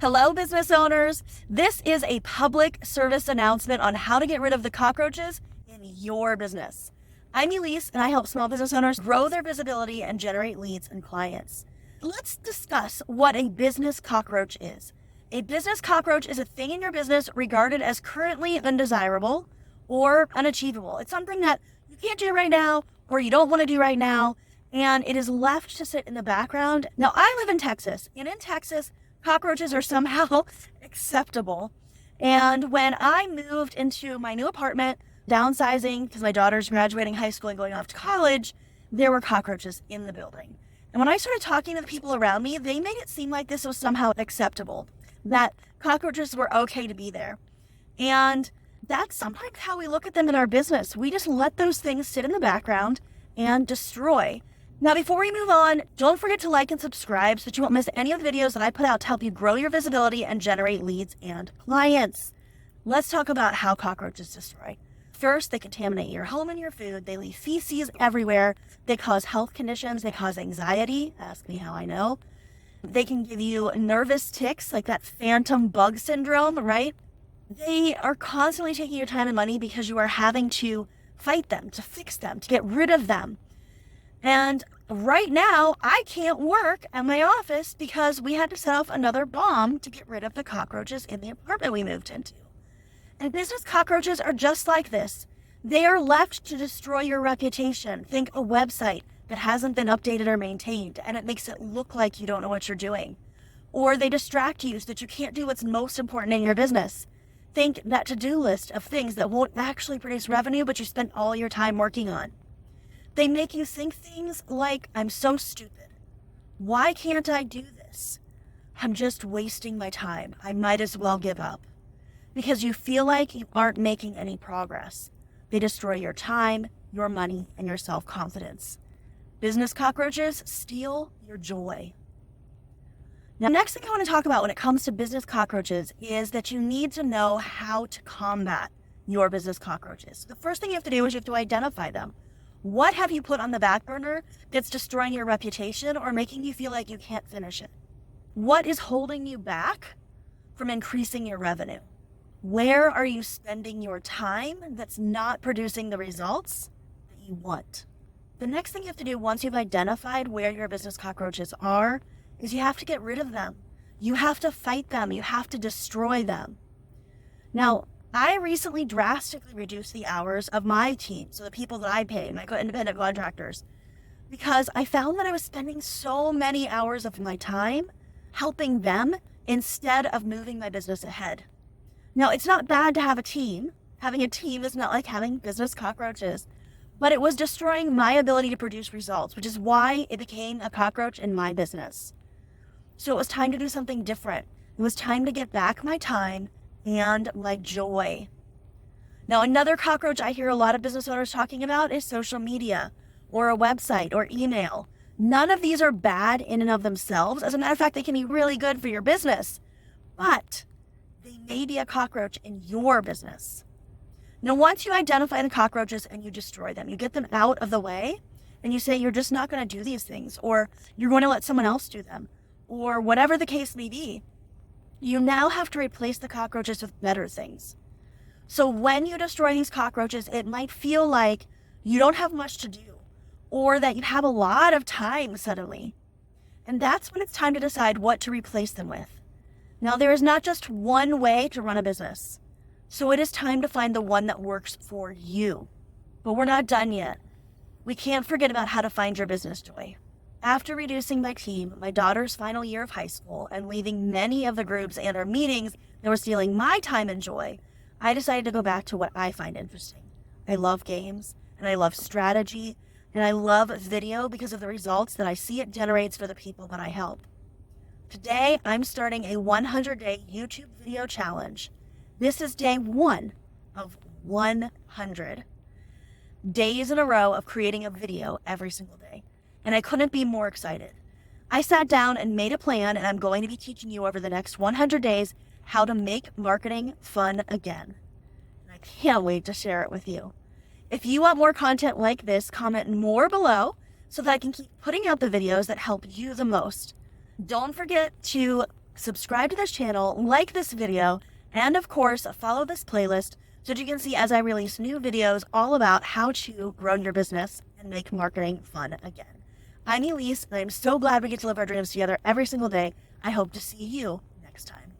Hello, business owners. This is a public service announcement on how to get rid of the cockroaches in your business. I'm ELISE, and I help small business owners grow their visibility and generate leads and clients. Let's discuss what a business cockroach is. A business cockroach is a thing in your business regarded as currently undesirable or unachievable. It's something that you can't do right now or you don't want to do right now, and it is left to sit in the background. Now, I live in Texas, and in Texas, cockroaches are somehow acceptable. And when I moved into my new apartment, downsizing because my daughter's graduating high school and going off to college, there were cockroaches in the building. And when I started talking to the people around me, they made it seem like this was somehow acceptable, that cockroaches were okay to be there. And that's sometimes how we look at them in our business. We just let those things sit in the background and destroy. Now, before we move on, don't forget to like and subscribe so that you won't miss any of the videos that I put out to help you grow your visibility and generate leads and clients. Let's talk about how cockroaches destroy. First, they contaminate your home and your food. They leave feces everywhere. They cause health conditions. They cause anxiety. Ask me how I know. They can give you nervous tics, like that phantom bug syndrome, right? They are constantly taking your time and money because you are having to fight them, to fix them, to get rid of them. And right now, I can't work at my office because we had to set off another bomb to get rid of the cockroaches in the apartment we moved into. And business cockroaches are just like this. They are left to destroy your reputation. Think a website that hasn't been updated or maintained, and it makes it look like you don't know what you're doing. Or they distract you so that you can't do what's most important in your business. Think that to-do list of things that won't actually produce revenue, but you spent all your time working on. They make you think things like, I'm so stupid. Why can't I do this? I'm just wasting my time. I might as well give up. Because you feel like you aren't making any progress. They destroy your time, your money, and your self-confidence. Business cockroaches steal your joy. Now, next thing I want to talk about when it comes to business cockroaches is that you need to know how to combat your business cockroaches. The first thing you have to do is you have to identify them. What have you put on the back burner that's destroying your reputation or making you feel like you can't finish it? What is holding you back from increasing your revenue? Where are you spending your time that's not producing the results that you want? The next thing you have to do once you've identified where your business cockroaches are is you have to get rid of them. You have to fight them. You have to destroy them. Now, I recently drastically reduced the hours of my team, so the people that I pay, my independent contractors, because I found that I was spending so many hours of my time helping them instead of moving my business ahead. Now, it's not bad to have a team. Having a team is not like having business cockroaches, but it was destroying my ability to produce results, which is why it became a cockroach in my business. So it was time to do something different. It was time to get back my time and my joy. Now, another cockroach I hear a lot of business owners talking about is social media or a website or email. None of these are bad in and of themselves. As a matter of fact, they can be really good for your business, but they may be a cockroach in your business. Now, once you identify the cockroaches and you destroy them, you get them out of the way and you say you're just not going to do these things, or you're going to let someone else do them, or whatever the case may be, you now have to replace the cockroaches with better things. So when you destroy these cockroaches, it might feel like you don't have much to do or that you have a lot of time suddenly. And that's when it's time to decide what to replace them with. Now, there is not just one way to run a business. So it is time to find the one that works for you. But we're not done yet. We can't forget about how to find your business joy. After reducing my team, my daughter's final year of high school, and leaving many of the groups and our meetings that were stealing my time and joy, I decided to go back to what I find interesting. I love games, and I love strategy, and I love video because of the results that I see it generates for the people that I help. Today, I'm starting a 100-day YouTube video challenge. This is day 1 of 100 days in a row of creating a video every single day. And I couldn't be more excited. I sat down and made a plan, and I'm going to be teaching you over the next 100 days how to make marketing fun again. And I can't wait to share it with you. If you want more content like this, comment more below so that I can keep putting out the videos that help you the most. Don't forget to subscribe to this channel, like this video, and of course, follow this playlist so that you can see as I release new videos all about how to grow your business and make marketing fun again. I'm Elise, and I'm so glad we get to live our dreams together every single day. I hope to see you next time.